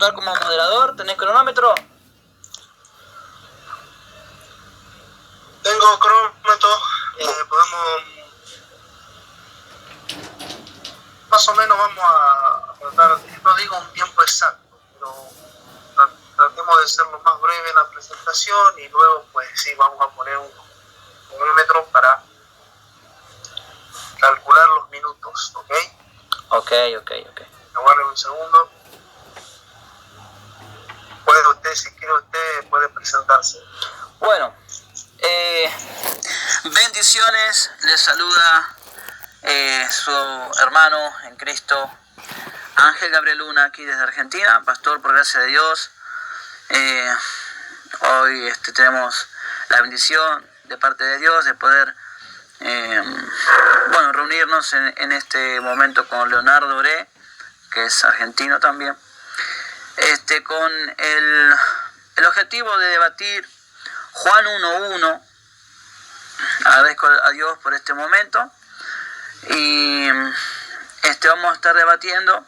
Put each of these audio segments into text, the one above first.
participar como moderador? ¿Tenés cronómetro? Tengo cronómetro. Podemos... Más o menos vamos a tratar, no digo un tiempo exacto, pero tratemos de ser lo más breve en la presentación y luego pues sí, vamos a poner un cronómetro para calcular los minutos, ¿ok? Ok. Aguarden un segundo. Puede usted, si quiere usted, puede presentarse. Bueno, bendiciones, les saluda su hermano en Cristo, Ángel Gabriel Luna, aquí desde Argentina, pastor por gracia de Dios. Hoy tenemos la bendición de parte de Dios de poder reunirnos en este momento con Leonardo Oré, que es argentino también, con el objetivo de debatir Juan 1.1. Agradezco a Dios por este momento y vamos a estar debatiendo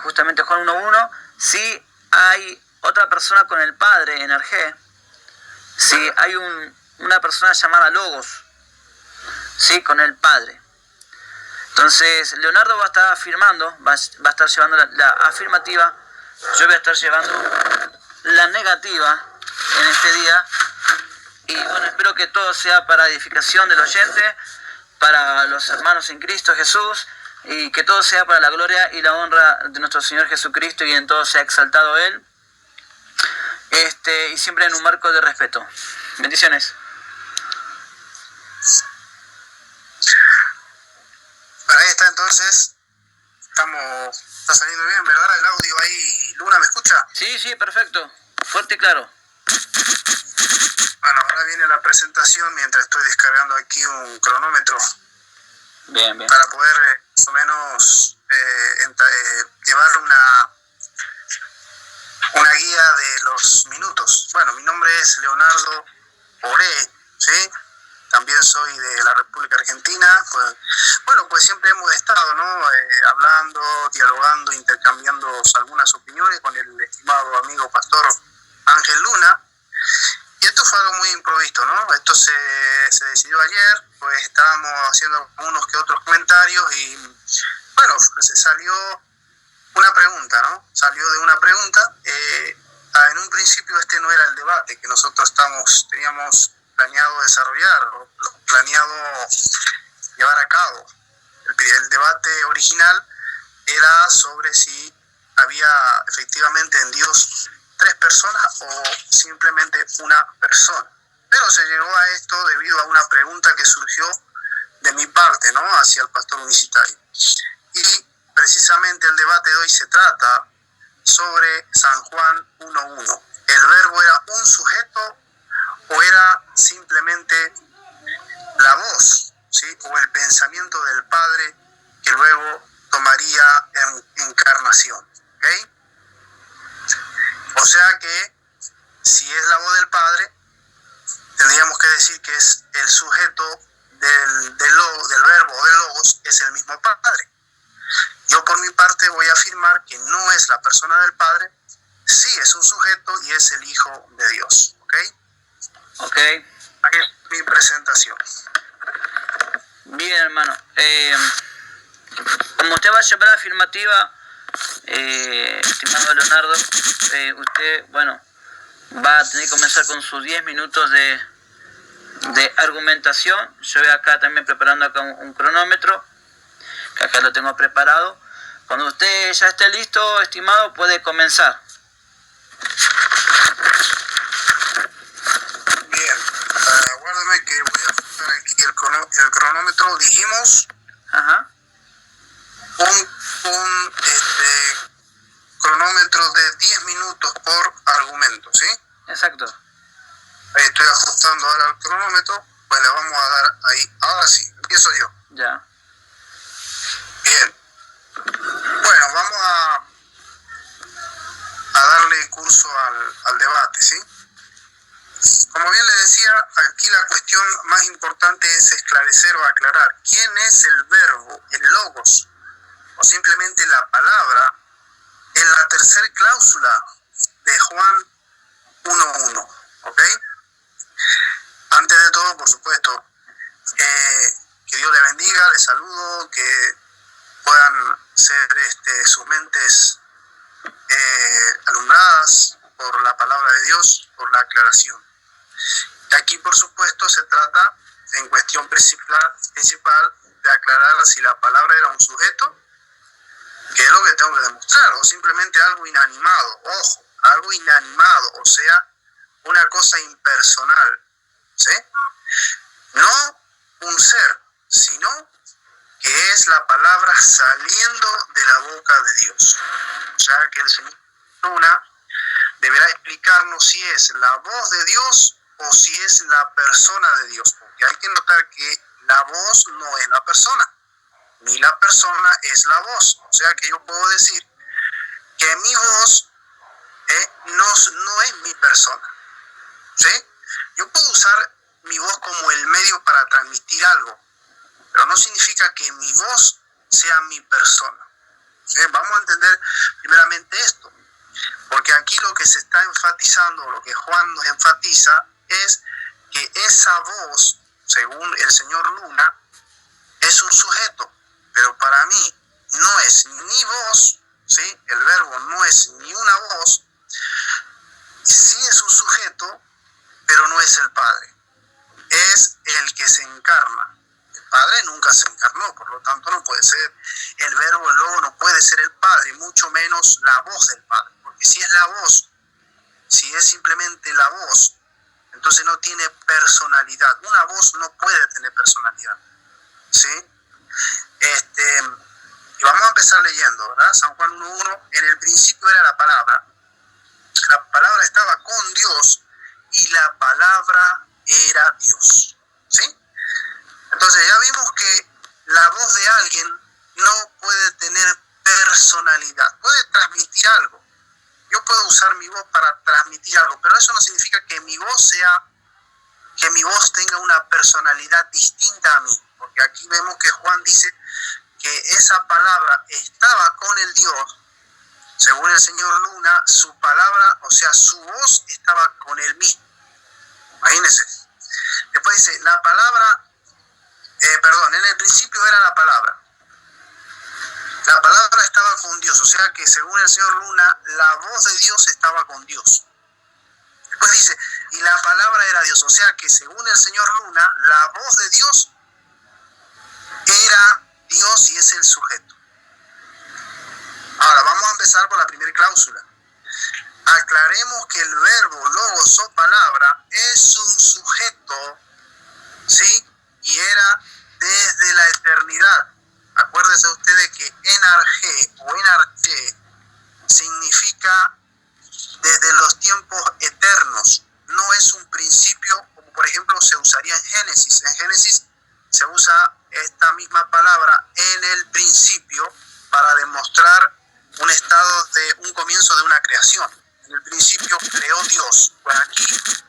justamente Juan 1.1, si hay otra persona con el Padre en Arge, si hay una persona llamada Logos, ¿sí? Con el Padre. Entonces Leonardo va a estar afirmando, va a estar llevando la afirmativa, yo voy a estar llevando la negativa en este día. Y bueno, espero que todo sea para edificación del oyente, para los hermanos en Cristo Jesús, y que todo sea para la gloria y la honra de nuestro Señor Jesucristo, y en todo sea exaltado Él, y siempre en un marco de respeto. Bendiciones. Para ahí está entonces, está saliendo bien, ¿verdad? El audio ahí, Luna, ¿me escucha? Sí, perfecto, fuerte y claro. Bueno, ahora viene la presentación mientras estoy descargando aquí un cronómetro. Bien. Para poder más o menos llevar una guía de los minutos. Bueno, mi nombre es Leonardo Oré, ¿sí? También soy de la República Argentina. Pues siempre hemos estado, ¿no? Hablando, dialogando, intercambiando algunas opiniones con el estimado amigo pastor Ángel Luna. Y esto fue algo muy improvisto, ¿no? Esto se decidió ayer, pues estábamos haciendo unos que otros comentarios y, bueno, salió una pregunta, ¿no? Salió de una pregunta. En un principio no era el debate que nosotros teníamos planeado desarrollar o planeado llevar a cabo. El debate original era sobre si había efectivamente en Dios 3 personas o simplemente una persona. Pero se llegó a esto debido a una pregunta que surgió de mi parte, ¿no? Hacia el pastor unicitario. Y precisamente el debate de hoy se trata sobre San Juan 1.1. ¿El verbo era un sujeto o era simplemente la voz, ¿sí? O el pensamiento del Padre que luego tomaría encarnación, ¿ok? O sea que si es la voz del Padre, tendríamos que decir que es el sujeto del verbo o del logos, es el mismo Padre. Yo por mi parte voy a afirmar que no es la persona del Padre, sí es un sujeto y es el Hijo de Dios, ¿ok? Ok. Aquí es mi presentación. Bien, hermano. Como usted va a llevar la afirmativa, estimado Leonardo, usted, va a tener que comenzar con sus 10 minutos de argumentación. Yo voy acá también preparando acá un cronómetro, que acá lo tengo preparado. Cuando usted ya esté listo, estimado, puede comenzar. Bien, aguárdame que voy a ajustar aquí el cronómetro. Dijimos un cronómetro de 10 minutos por argumento, ¿sí? Exacto. Ahí estoy ajustando ahora el cronómetro, pues le vamos a dar ahí. Ahora sí, empiezo yo. Ya. Bien. Bueno, vamos a darle curso al debate, ¿sí? Como bien le decía, aquí la cuestión más importante es esclarecer o aclarar quién es el verbo, el logos, o simplemente la palabra en la tercera cláusula de Juan 1:1, ¿ok? Antes de todo, por supuesto, que Dios le bendiga, les saludo, que puedan ser sus mentes alumbradas por la palabra de Dios, por la aclaración. Y aquí, por supuesto, se trata en cuestión principal de aclarar si la palabra era un sujeto, que es lo que tengo que demostrar, o simplemente algo inanimado, ojo, algo inanimado, o sea, una cosa impersonal, ¿sí? No un ser, sino que es la palabra saliendo de la boca de Dios. O sea, que el Señor Luna deberá explicarnos si es la voz de Dios o si es la persona de Dios, porque hay que notar que la voz no es la persona, ni la persona es la voz. O sea que yo puedo decir que mi voz no es mi persona, ¿sí? Yo puedo usar mi voz como el medio para transmitir algo, pero no significa que mi voz sea mi persona, ¿sí? Vamos a entender primeramente esto, porque aquí lo que se está enfatizando, lo que Juan nos enfatiza, es que esa voz, según el señor Luna, es un sujeto, pero para mí no es ni voz, ¿sí? El verbo no es ni una voz, sí es un sujeto, pero no es el Padre, es el que se encarna. El Padre nunca se encarnó, por lo tanto no puede ser el verbo, el logo no puede ser el Padre, mucho menos la voz del Padre, porque si es la voz, si es simplemente la voz, entonces no tiene personalidad. Una voz no puede tener personalidad, ¿sí? Y vamos a empezar leyendo, ¿verdad? San Juan 1:1, en el principio era la palabra estaba con Dios y la palabra era Dios, ¿sí? Entonces ya vimos que la voz de alguien no puede tener personalidad, puede transmitir algo. Yo puedo usar mi voz para transmitir algo, pero eso no significa que mi voz tenga una personalidad distinta a mí, porque aquí vemos que Juan dice que esa palabra estaba con el Dios. Según el señor Luna, su palabra, o sea, su voz estaba con él mismo. Imagínense. Después dice, la palabra, en el principio era la palabra. La palabra estaba con Dios, o sea que según el señor Luna, la voz de Dios estaba con Dios. Después dice, y la palabra era Dios, o sea que según el señor Luna, la voz de Dios era Dios y es el sujeto. Ahora vamos a empezar por la primera cláusula. Aclaremos que el verbo logos o palabra es un sujeto, ¿sí? Y era desde la eternidad. Acuérdense ustedes que enarge o enarche significa desde los tiempos eternos. No es un principio como por ejemplo se usaría en Génesis. En Génesis se usa esta misma palabra en el principio para demostrar un estado de un comienzo de una creación. En el principio creó Dios. Pues aquí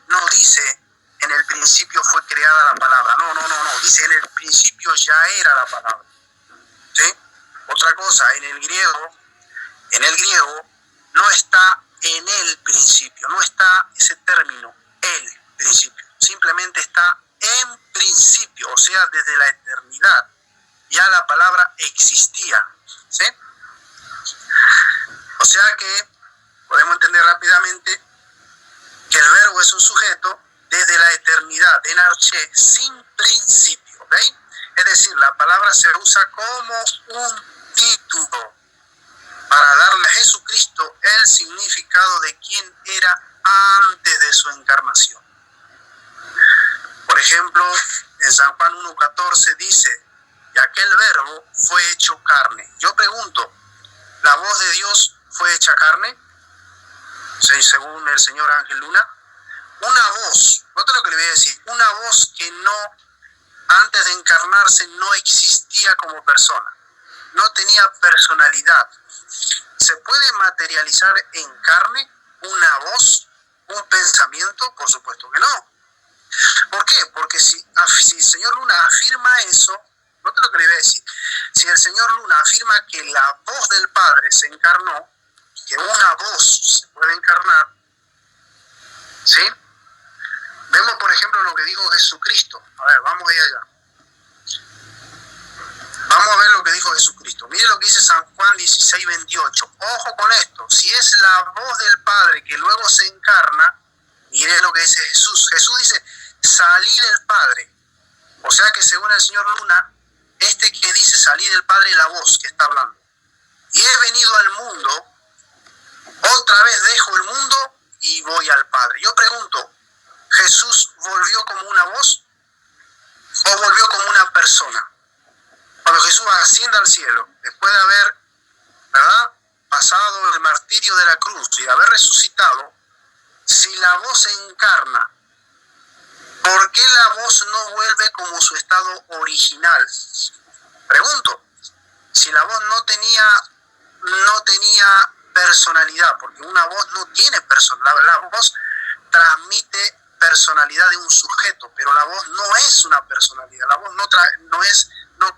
no dice en el principio fue creada la palabra. No. Dice en el principio ya era la palabra. ¿Sí? Otra cosa, en el griego no está en el principio, no está ese término, el principio. Simplemente está en principio, o sea, desde la eternidad. Ya la palabra existía. ¿Sí? O sea que podemos entender rápidamente que el verbo es un sujeto desde la eternidad, en arché, sin principio, ¿ok? Es decir, la palabra se usa como un título para darle a Jesucristo el significado de quién era antes de su encarnación. Por ejemplo, en San Juan 1:14 dice, y aquel verbo fue hecho carne. Yo pregunto, ¿la voz de Dios fue hecha carne? Sí, según el señor Ángel Luna. Una voz, note lo que le voy a decir, una voz que no, antes de encarnarse, no existía como persona, no tenía personalidad. ¿Se puede materializar en carne una voz, un pensamiento? Por supuesto que no. ¿Por qué? Porque si el señor Luna afirma eso, note lo que le voy a decir, si el señor Luna afirma que la voz del Padre se encarnó, que una voz se puede encarnar, ¿sí? Vemos, por ejemplo, lo que dijo Jesucristo. A ver, vamos allá. Vamos a ver lo que dijo Jesucristo. Mire lo que dice San Juan 16:28. Ojo con esto. Si es la voz del Padre que luego se encarna, mire lo que dice Jesús. Jesús dice, salí del Padre. O sea que según el señor Luna, este que dice salí del Padre es la voz que está hablando. Y he venido al mundo, otra vez dejo el mundo y voy al Padre. Yo pregunto, ¿Jesús volvió como una voz o volvió como una persona? Cuando Jesús asciende al cielo, después de haber, ¿verdad?, pasado el martirio de la cruz y de haber resucitado, si la voz se encarna, ¿por qué la voz no vuelve como su estado original? Pregunto, si la voz no tenía personalidad, porque una voz no tiene personalidad, la voz transmite personalidad de un sujeto, pero la voz no es una personalidad, la voz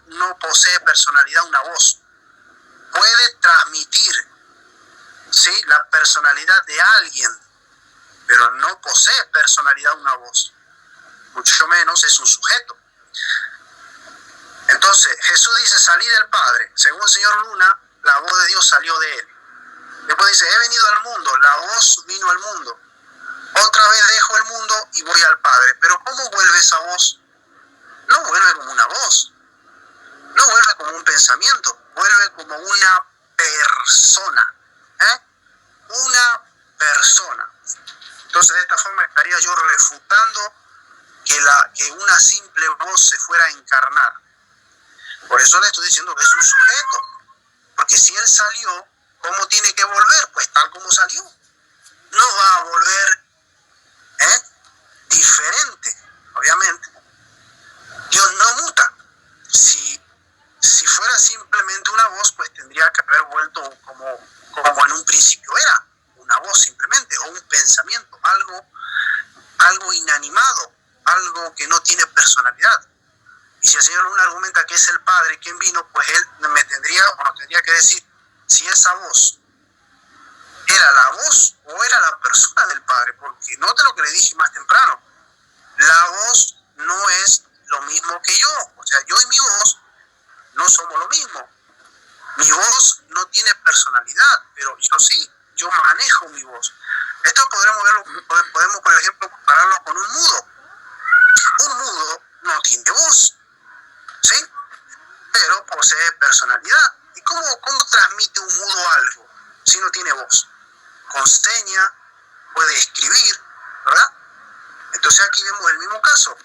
no posee personalidad una voz. Puede transmitir, ¿sí?, la personalidad de alguien, pero no posee personalidad una voz, mucho menos es un sujeto. Entonces, Jesús dice, salí del Padre. Según el señor Luna, la voz de Dios salió de él. Después dice, he venido al mundo, la voz vino al mundo. Otra vez dejo el mundo y voy al Padre. Pero ¿cómo vuelve esa voz? No vuelve como una voz, no vuelve como un pensamiento, vuelve como una persona. Una persona. Entonces, de esta forma estaría yo refutando que una simple voz se fuera a encarnar. Por eso le estoy diciendo que es un sujeto. Porque si él salió, ¿cómo tiene que volver? Pues tal como salió. No va a volver diferente, obviamente. Dios no muta. Si fuera simplemente una voz, pues tendría que haber vuelto como en un principio era. Una voz simplemente, o un pensamiento, algo inanimado, algo que no tiene personalidad. Y si el Señor Luna argumenta que es el Padre quien vino, pues él me tendría que decir si esa voz era la voz o era la persona del Padre, porque note lo que le dije más temprano, la voz no es lo mismo que yo, o sea, yo y mi voz no somos lo mismo. Mi voz no tiene personalidad, pero yo sí, yo manejo mi voz. Esto podemos, por ejemplo, compararlo con un mudo. Un mudo no tiene voz, ¿sí?, pero posee personalidad. ¿Y cómo transmite un mudo algo si no tiene voz? Con seña, puede escribir, ¿verdad? Entonces aquí vemos el mismo caso.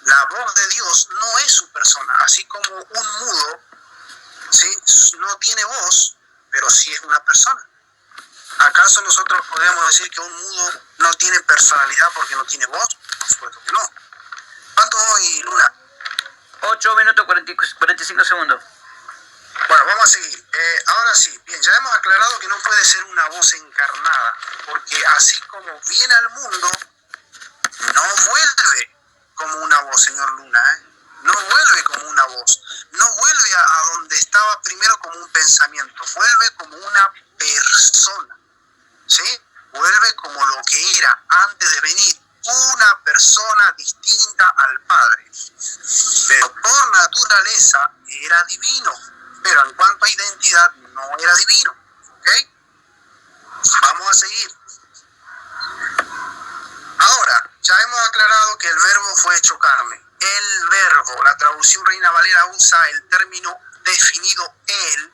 La voz de Dios no es su persona, así como un mudo, ¿sí?, no tiene voz, pero sí es una persona. ¿Acaso nosotros podemos decir que un mudo no tiene personalidad porque no tiene voz? Por supuesto que no. ¿Cuánto hoy, Luna? 8 minutos 45 segundos. Bueno, vamos a seguir. Ahora sí, bien, ya hemos aclarado que no puede ser una voz encarnada, porque así como viene al mundo, no vuelve como una voz, señor Luna, no vuelve como una voz, no vuelve a donde estaba primero como un pensamiento, vuelve como una persona, ¿sí? Vuelve como lo que era antes de venir, una persona distinta al Padre, pero por naturaleza era divino, pero en cuanto a identidad no era divino, ¿ok? Vamos a seguir. Ahora, ya hemos aclarado que el verbo fue hecho carne. El verbo, la traducción Reina Valera usa el término definido él,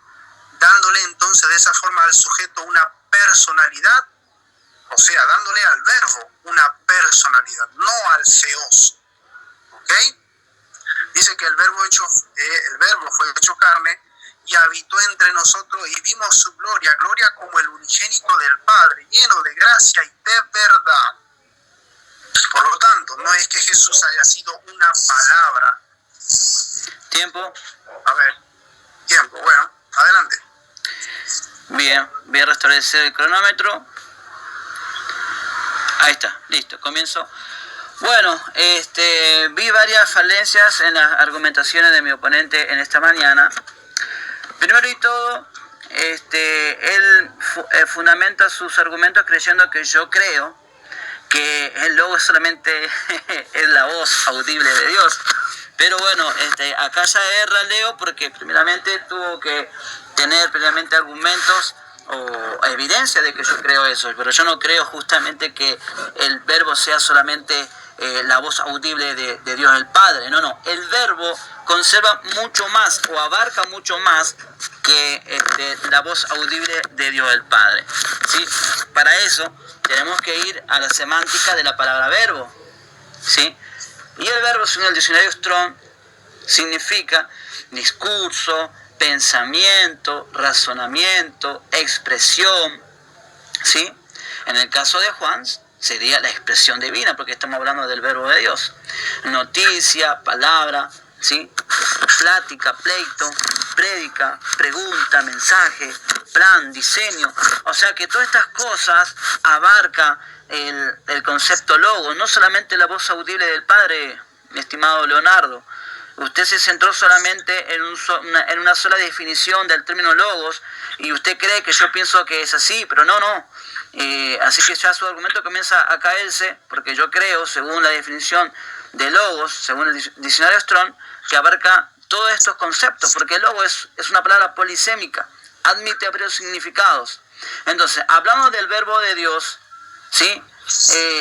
dándole entonces de esa forma al sujeto una personalidad, o sea, dándole al verbo una personalidad, no al theos, ¿ok? Dice que el verbo fue hecho carne y habitó entre nosotros y vimos su gloria, gloria como el unigénito del Padre, lleno de gracia y de verdad. Por lo tanto, no es que Jesús haya sido una palabra. Tiempo. A ver, tiempo, bueno, adelante. Bien, voy a restablecer el cronómetro. Ahí está, listo, comienzo. Bueno, vi varias falencias en las argumentaciones de mi oponente en esta mañana. Primero y todo, él fundamenta sus argumentos creyendo que yo creo que el Logos solamente es la voz audible de Dios. Pero bueno, acá ya erra Leo porque primeramente tuvo que tener primeramente argumentos o evidencia de que yo creo eso, pero yo no creo justamente que el verbo sea solamente la voz audible de Dios el Padre. No, el verbo conserva mucho más o abarca mucho más que la voz audible de Dios el Padre, ¿sí? Para eso tenemos que ir a la semántica de la palabra verbo, ¿sí? Y el verbo, según el diccionario Strong, significa discurso, pensamiento, razonamiento, expresión, ¿sí? En el caso de Juan sería la expresión divina, porque estamos hablando del verbo de Dios. Noticia, palabra, ¿sí? Plática, pleito, prédica, pregunta, mensaje, plan, diseño. O sea que todas estas cosas abarca el concepto logo, no solamente la voz audible del Padre, mi estimado Leonardo. Usted se centró solamente en una sola definición del término logos y usted cree que yo pienso que es así, pero no. Así que ya su argumento comienza a caerse, porque yo creo, según la definición de logos, según el diccionario Strong, que abarca todos estos conceptos, porque el logo es una palabra polisémica, admite varios significados. Entonces, hablando del verbo de Dios, ¿sí?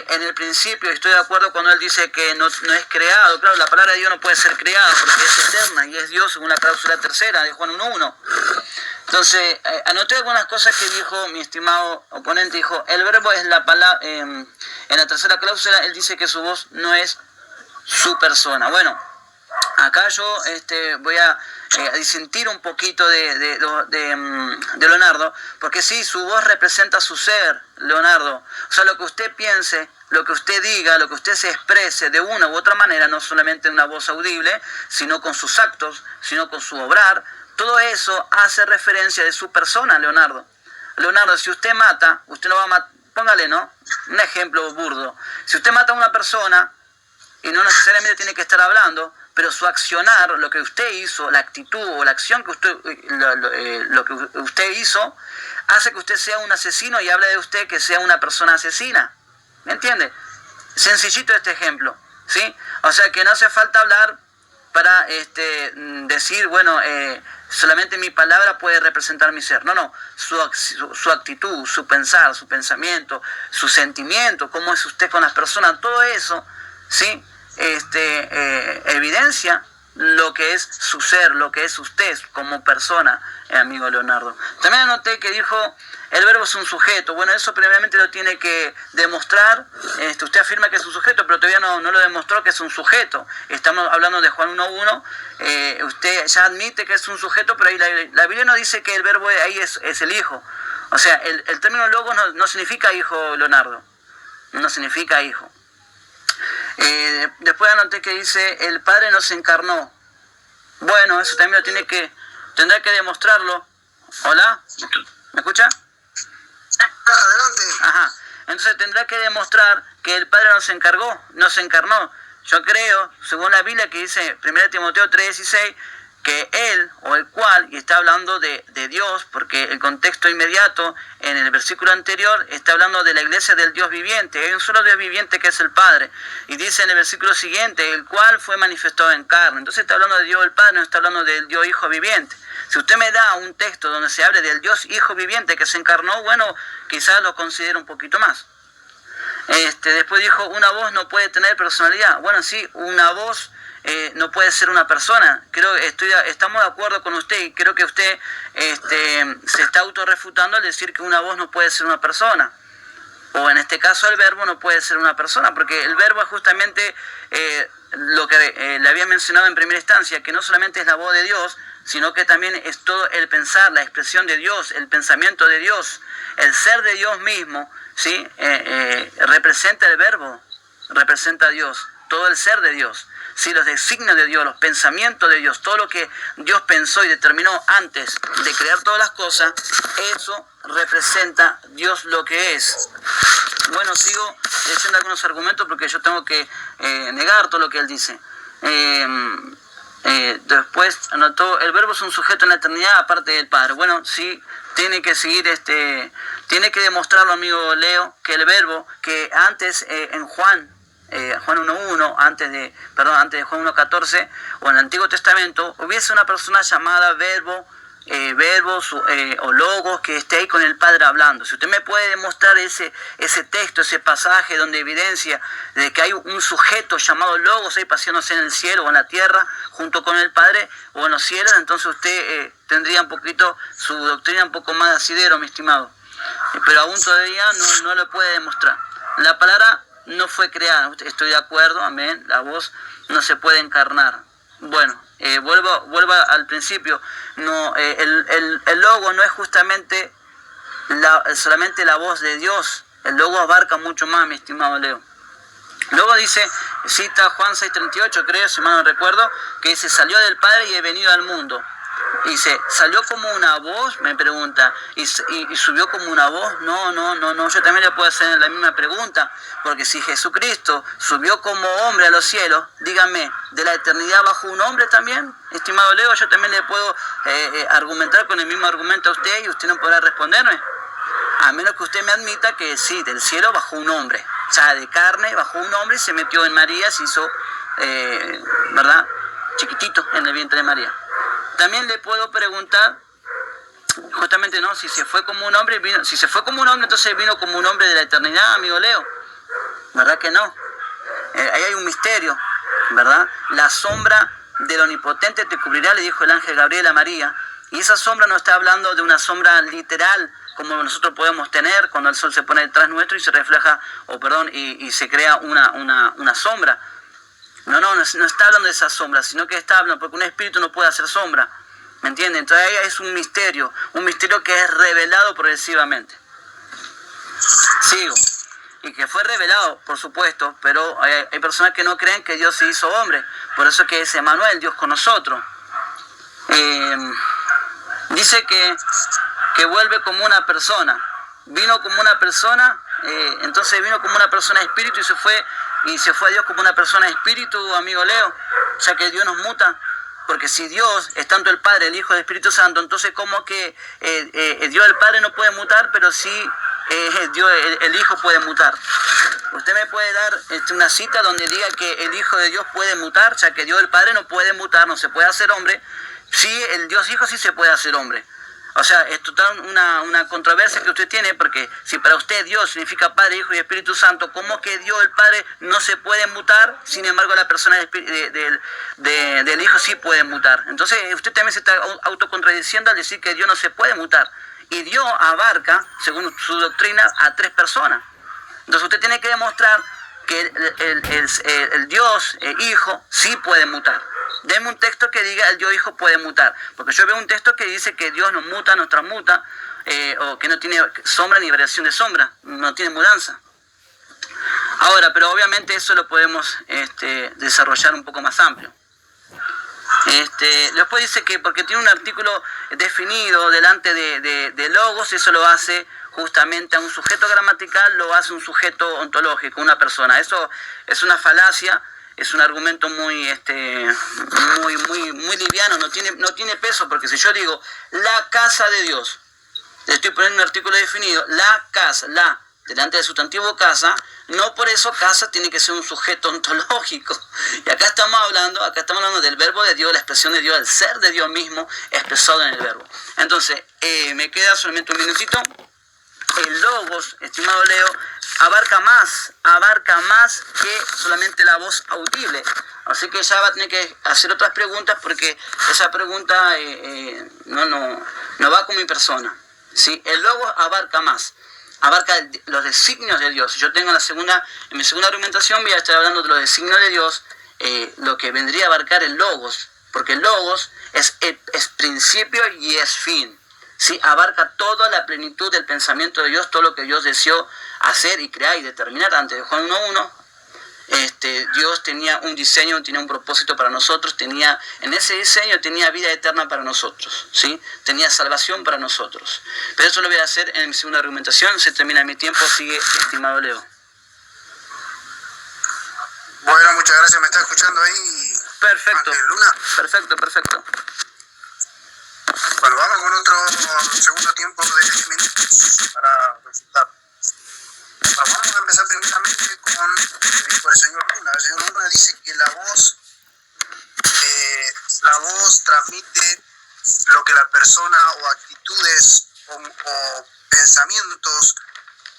En el principio estoy de acuerdo cuando él dice que no es creado. Claro, la palabra de Dios no puede ser creada porque es eterna y es Dios según la cláusula tercera de Juan 1.1. Entonces, anoté algunas cosas que dijo mi estimado oponente. Dijo, el verbo es la palabra, en la tercera cláusula él dice que su voz no es su persona. Bueno, acá yo voy a disentir un poquito de Leonardo, porque sí, su voz representa su ser, Leonardo. O sea, lo que usted piense, lo que usted diga, lo que usted se exprese de una u otra manera, no solamente en una voz audible, sino con sus actos, sino con su obrar, todo eso hace referencia de su persona, Leonardo. Leonardo, si usted mata, usted no va a matar, póngale, ¿no? Un ejemplo burdo. Si usted mata a una persona, y no necesariamente tiene que estar hablando, pero su accionar, lo que usted hizo, la actitud o la acción que usted, lo que usted hizo, hace que usted sea un asesino y habla de usted que sea una persona asesina. ¿Me entiende? Sencillito este ejemplo, ¿sí? O sea que no hace falta hablar para decir, bueno, solamente mi palabra puede representar mi ser. No, su actitud, su pensar, su pensamiento, su sentimiento, cómo es usted con las personas, todo eso, ¿sí? Evidencia lo que es su ser, lo que es usted como persona, amigo Leonardo. También anoté que dijo, el verbo es un sujeto. Bueno, eso previamente lo tiene que demostrar. Usted afirma que es un sujeto, pero todavía no lo demostró que es un sujeto. Estamos hablando de Juan 1.1. Usted ya admite que es un sujeto, pero ahí la Biblia no dice que el verbo ahí es el hijo. O sea, el término logos no significa hijo, Leonardo. No significa hijo. Después anoté que dice, el Padre nos encarnó. Bueno, eso también tendrá que demostrarlo. ¿Hola? ¿Me escucha? Adelante. Ajá. Entonces tendrá que demostrar que el Padre nos encarnó. Yo creo, según la Biblia que dice 1 Timoteo 3:16, que él o el cual, y está hablando de Dios, porque el contexto inmediato en el versículo anterior está hablando de la iglesia del Dios viviente. Hay un solo Dios viviente que es el Padre. Y dice en el versículo siguiente, el cual fue manifestado en carne. Entonces está hablando de Dios el Padre, no está hablando del Dios Hijo viviente. Si usted me da un texto donde se hable del Dios Hijo viviente que se encarnó, bueno, quizás lo considere un poquito más. Después dijo, una voz no puede tener personalidad. Bueno, sí, una voz no puede ser una persona. Estamos de acuerdo con usted y creo que usted se está autorrefutando al decir que una voz no puede ser una persona. O en este caso el verbo no puede ser una persona, porque el verbo es justamente lo que le había mencionado en primera instancia, que no solamente es la voz de Dios, sino que también es todo el pensar, la expresión de Dios, el pensamiento de Dios, el ser de Dios mismo, ¿sí? Representa el verbo, representa a Dios, todo el ser de Dios. Sí, los designios de Dios, los pensamientos de Dios, todo lo que Dios pensó y determinó antes de crear todas las cosas, eso representa Dios lo que es. Bueno, sigo leyendo algunos argumentos porque yo tengo que negar todo lo que él dice. Después anotó, el verbo es un sujeto en la eternidad aparte del Padre. Bueno, sí, tiene que seguir, tiene que demostrarlo, amigo Leo, que el verbo, que antes en Juan 1.1, antes de Juan 1.14, o en el Antiguo Testamento, hubiese una persona llamada verbo, o logos, que esté ahí con el Padre hablando. Si usted me puede demostrar ese texto, ese pasaje donde evidencia de que hay un sujeto llamado logos ahí paseándose en el cielo o en la tierra junto con el Padre o en los cielos, entonces usted tendría un poquito su doctrina un poco más de asidero, mi estimado. Pero aún todavía no lo puede demostrar. La palabra no fue creada, estoy de acuerdo, amén, la voz no se puede encarnar. Bueno, vuelvo al principio. No, el logo no es justamente solamente la voz de Dios. El logo abarca mucho más, mi estimado Leo. Luego cita Juan 6.38, creo, si mal no recuerdo, que dice, salió del Padre y he venido al mundo. Dice, ¿salió como una voz? Me pregunta. ¿Y subió como una voz? No. Yo también le puedo hacer la misma pregunta. Porque si Jesucristo subió como hombre a los cielos, dígame, ¿de la eternidad bajó un hombre también? Estimado Leo, yo también le puedo argumentar con el mismo argumento a usted y usted no podrá responderme. A menos que usted me admita que sí, del cielo bajó un hombre. O sea, de carne bajó un hombre y se metió en María, se hizo, ¿verdad? Chiquitito en el vientre de María. También le puedo preguntar, justamente no, si se fue como un hombre, entonces vino como un hombre de la eternidad, amigo Leo. ¿Verdad que no? Ahí hay un misterio, ¿verdad? La sombra del Omnipotente te cubrirá, le dijo el ángel Gabriel a María. Y esa sombra no está hablando de una sombra literal, como nosotros podemos tener cuando el sol se pone detrás nuestro y se refleja, y se crea una sombra. No está hablando de esa sombra, sino que está hablando, porque un espíritu no puede hacer sombra, ¿me entienden? Entonces ahí es un misterio que es revelado progresivamente. Sigo. Y que fue revelado, por supuesto, pero hay personas que no creen que Dios se hizo hombre, por eso que es Emmanuel, Dios con nosotros. Dice que vuelve como una persona, vino como una persona, entonces vino como una persona espíritu y se fue a Dios como una persona espíritu, amigo Leo, ya que Dios nos muta, porque si Dios es tanto el Padre, el Hijo y el Espíritu Santo, entonces ¿cómo que Dios el Padre no puede mutar, pero sí Dios el Hijo puede mutar? Usted me puede dar una cita donde diga que el Hijo de Dios puede mutar, ya que Dios el Padre no puede mutar, no se puede hacer hombre. Sí, el Dios Hijo sí se puede hacer hombre. O sea, es total una controversia que usted tiene, porque si para usted Dios significa Padre, Hijo y Espíritu Santo, ¿cómo que Dios el Padre no se puede mutar? Sin embargo, la persona del Hijo sí puede mutar. Entonces, usted también se está autocontradiciendo al decir que Dios no se puede mutar. Y Dios abarca, según su doctrina, a 3 personas. Entonces, usted tiene que demostrar que el Dios Hijo sí puede mutar. Deme un texto que diga el Dios Hijo puede mutar. Porque yo veo un texto que dice que Dios nos muta, nos transmuta, o que no tiene sombra ni variación de sombra, no tiene mudanza. Ahora, pero obviamente eso lo podemos desarrollar un poco más amplio. Después dice que porque tiene un artículo definido delante de logos, eso lo hace justamente a un sujeto gramatical, lo hace un sujeto ontológico, una persona. Eso es una falacia. Es un argumento muy liviano, no tiene peso, porque si yo digo la casa de Dios, le estoy poniendo un artículo definido, la casa, delante de sustantivo casa, no por eso casa tiene que ser un sujeto ontológico. Y acá estamos hablando del verbo de Dios, la expresión de Dios, el ser de Dios mismo expresado en el verbo. Entonces, me queda solamente un minutito. El logos, estimado Leo, abarca más que solamente la voz audible. Así que ya va a tener que hacer otras preguntas, porque esa pregunta no va con mi persona, ¿sí? El logos abarca más, abarca los designios de Dios. Yo tengo en mi segunda argumentación voy a estar hablando de los designios de Dios, lo que vendría a abarcar el logos, porque el logos es principio y es fin. Sí, abarca toda la plenitud del pensamiento de Dios, todo lo que Dios deseó hacer y crear y determinar antes de Juan 1.1. Dios tenía un diseño, tenía un propósito para nosotros, en ese diseño tenía vida eterna para nosotros, ¿sí? Tenía salvación para nosotros. Pero eso lo voy a hacer en mi segunda argumentación. Se termina mi tiempo, sigue, estimado Leo. Bueno, muchas gracias, me está escuchando ahí. Perfecto. Ángel Luna. Perfecto. Bueno, vamos con otro segundo tiempo de 10 minutos para resultar. Vamos a empezar primeramente con lo que dijo el señor Luna. El señor Luna dice que la voz transmite lo que la persona o actitudes o pensamientos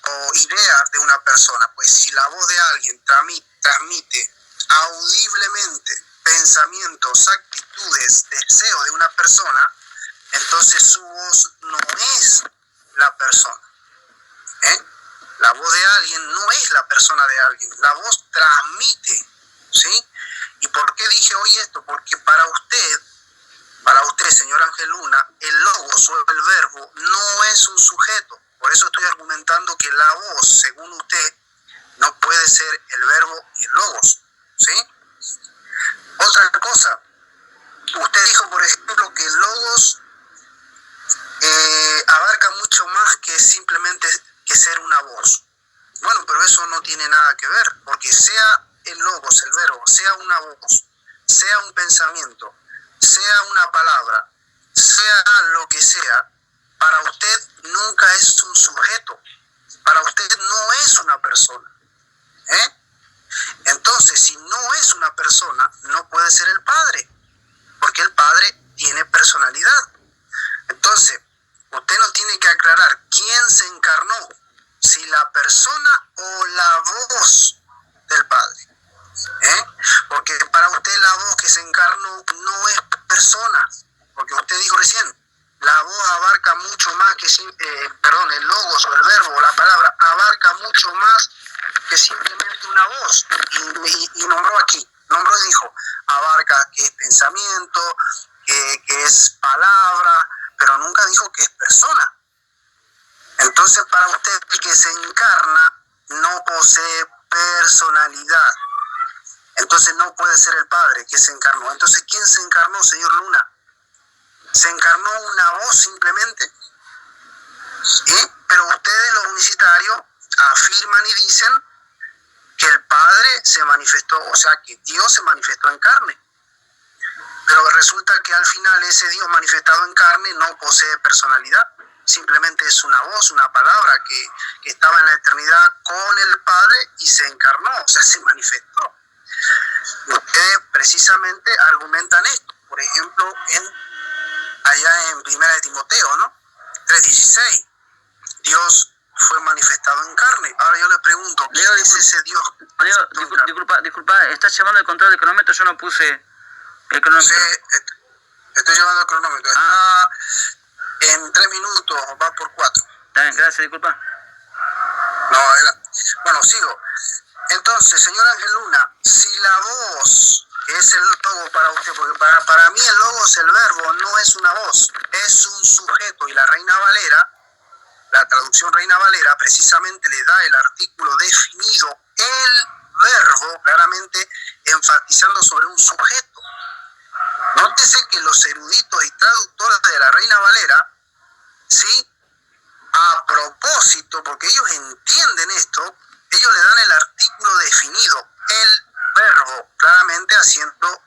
o ideas de una persona. Pues si la voz de alguien transmite audiblemente pensamientos, actitudes, deseos de una persona, entonces su voz no es la persona. La voz de alguien no es la persona de alguien. La voz transmite, ¿sí? ¿Y por qué dije hoy esto? Porque para usted, señor Ángel Luna, el logos o el verbo no es un sujeto. Por eso estoy argumentando que la voz, según usted, no puede ser el verbo y el logos, ¿sí? Otra cosa, usted dijo, por ejemplo, que el logos abarca mucho más que simplemente que ser una voz. Bueno, pero eso no tiene nada que ver, porque sea el logos, el verbo, sea una voz, sea un pensamiento, sea una palabra, sea lo que sea, para usted nunca es un sujeto, para usted no es una persona. Entonces, si no es una persona, no puede ser el Padre, porque el Padre tiene personalidad. Entonces, usted no tiene que aclarar quién se encarnó, si la persona o la voz del Padre. Porque para usted la voz que se encarnó no es persona, porque usted dijo recién, la voz abarca mucho más que, el logos o el verbo o la palabra abarca mucho más que simplemente una voz. Y nombró y dijo, abarca que es pensamiento, que es palabra, pero nunca dijo que es persona. Entonces, para usted, el que se encarna no posee personalidad. Entonces no puede ser el Padre que se encarnó. Entonces, ¿quién se encarnó, señor Luna? ¿Se encarnó una voz simplemente? Pero ustedes, los unicitarios, afirman y dicen que el Padre se manifestó, o sea, que Dios se manifestó en carne. Pero resulta que al final ese Dios manifestado en carne no posee personalidad. Simplemente es una voz, una palabra que estaba en la eternidad con el Padre y se encarnó, o sea, se manifestó. Ustedes precisamente argumentan esto, por ejemplo, allá en 1 de Timoteo, ¿no? 3:16, Dios fue manifestado en carne. Ahora yo le pregunto, ¿quién es ese Dios? Disculpa, ¿estás llevando el control del cronómetro? Yo no puse el cronómetro. Sí, estoy llevando el cronómetro. Está en 3 minutos, va por 4. Está bien, gracias, disculpa. No, bueno, sigo. Entonces, señor Ángel Luna, si la voz, que es el logo para usted, porque para mí el logos, el verbo, no es una voz, es un sujeto, y la Reina Valera, la traducción Reina Valera, precisamente le da el artículo definido, el verbo, claramente enfatizando sobre un sujeto. Nótese que los eruditos y traductores de la Reina Valera, sí, a propósito, porque ellos entienden esto, ellos le dan el artículo definido, el verbo, claramente haciendo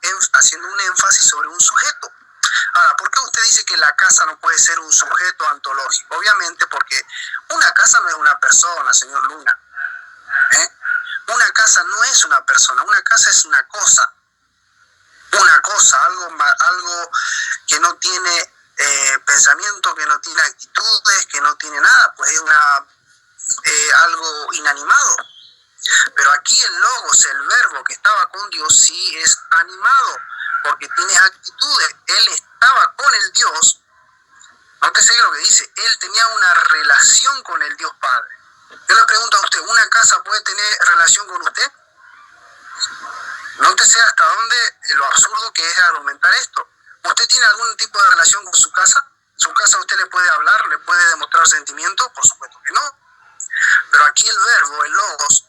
un énfasis sobre un sujeto. Ahora, ¿por qué usted dice que la casa no puede ser un sujeto ontológico? Obviamente porque una casa no es una persona, señor Luna. Una casa no es una persona, una casa es una cosa. Algo que no tiene pensamiento, que no tiene actitudes, que no tiene nada, pues es algo inanimado. Pero aquí el logos, el verbo que estaba con Dios, sí es animado, porque tiene actitudes. Él estaba con el Dios. Nótese lo que dice, él tenía una relación con el Dios Padre. Yo le pregunto a usted, ¿una casa puede tener relación con usted? Nótese hasta dónde lo absurdo que es argumentar esto. ¿Usted tiene algún tipo de relación con su casa? ¿Su casa usted le puede hablar, le puede demostrar sentimientos? Por supuesto que no. Pero aquí el verbo, el logos,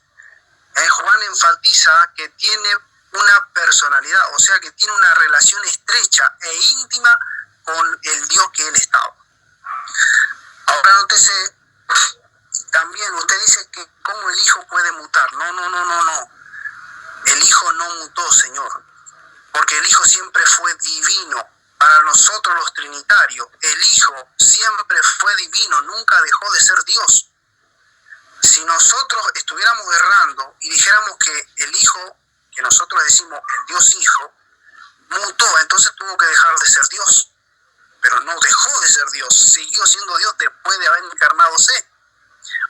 Juan enfatiza que tiene una personalidad, o sea que tiene una relación estrecha e íntima con el Dios que él estaba. Ahora nótese, también usted dice que cómo el Hijo puede mutar. No. El Hijo no mutó, Señor. porque el Hijo siempre fue divino. Para nosotros los trinitarios, el Hijo siempre fue divino, nunca dejó de ser Dios. Si nosotros estuviéramos errando y dijéramos que el Hijo, que nosotros decimos el Dios Hijo, mutó, entonces tuvo que dejar de ser Dios. Pero no dejó de ser Dios, siguió siendo Dios después de haber encarnadose.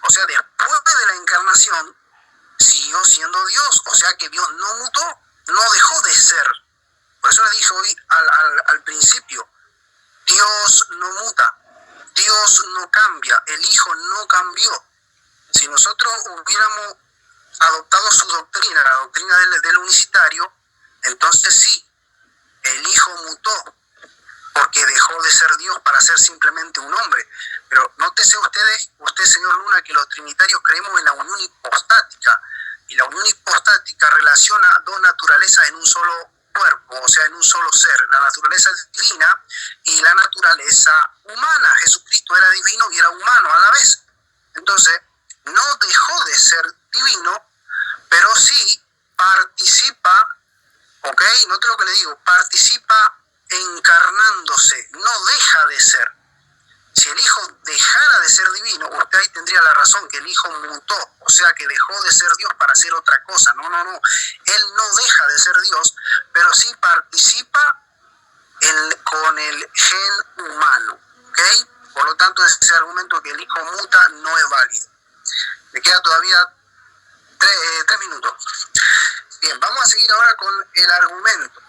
O sea, después de la encarnación, siguió siendo Dios. O sea que Dios no mutó, no dejó de ser. Por eso le dije hoy al principio, Dios no muta, Dios no cambia, el Hijo no cambió. Si nosotros hubiéramos adoptado su doctrina, la doctrina del unicitario, entonces sí, el Hijo mutó, porque dejó de ser Dios para ser simplemente un hombre. Pero nótese usted, señor Luna, que los trinitarios creemos en la unión hipostática, y la unión hipostática relaciona dos naturalezas en un solo cuerpo, o sea, en un solo ser, la naturaleza divina y la naturaleza humana. Jesucristo era divino y era humano a la vez. Entonces, no dejó de ser divino, pero sí participa, ¿ok? Note lo que le digo, participa encarnándose, no deja de ser. Si el Hijo dejara de ser divino, usted ahí tendría la razón, que el Hijo mutó, o sea que dejó de ser Dios para hacer otra cosa. No. Él no deja de ser Dios, pero sí participa con el gen humano, ¿ok? Por lo tanto, ese argumento que el Hijo muta no es válido. Me queda todavía 3 minutos. Bien, vamos a seguir ahora con el argumento.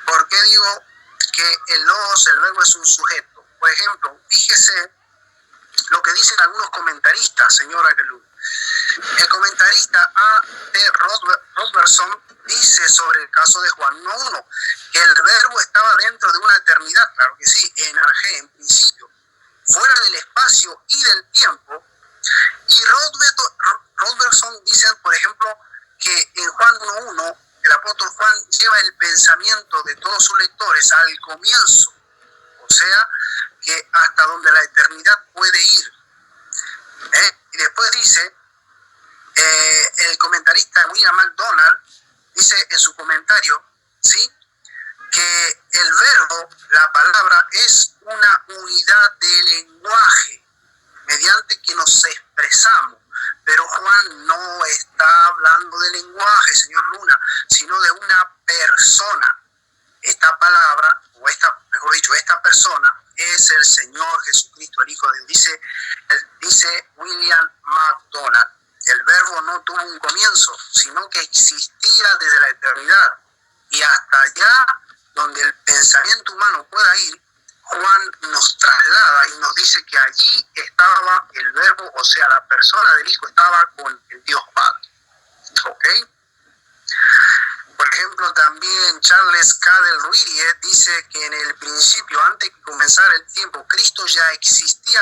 ¿Por qué digo que el logos, el verbo, es un sujeto? Por ejemplo, fíjese lo que dicen algunos comentaristas, señora Gelú. El comentarista A.T. Robertson dice sobre el caso de Juan 1.1 que el verbo estaba dentro de una eternidad, claro que sí, en arjé, en principio, fuera del espacio y del tiempo. Y Robertson dice, por ejemplo, que en Juan 1.1 el apóstol Juan lleva el pensamiento de todos sus lectores al comienzo, o sea, que hasta donde la eternidad puede ir. Y después dice, el comentarista William MacDonald dice en su comentario, ¿sí?, que el verbo, la palabra, es una unidad de lenguaje mediante que nos expresamos. Pero Juan no está hablando de lenguaje, señor Luna, sino de una persona. Esta palabra, o mejor dicho, esta persona es el Señor Jesucristo, el Hijo de Dios. Dice William MacDonald, el verbo no tuvo un comienzo, sino que existía desde la eternidad. Y hasta allá donde el pensamiento humano pueda ir, Juan nos traslada y nos dice que allí estaba el verbo, o sea, la persona del Hijo estaba con el Dios Padre. ¿Ok? Por ejemplo, también Charles Cadell Ruirie dice que en el principio, antes de comenzar el tiempo, Cristo ya existía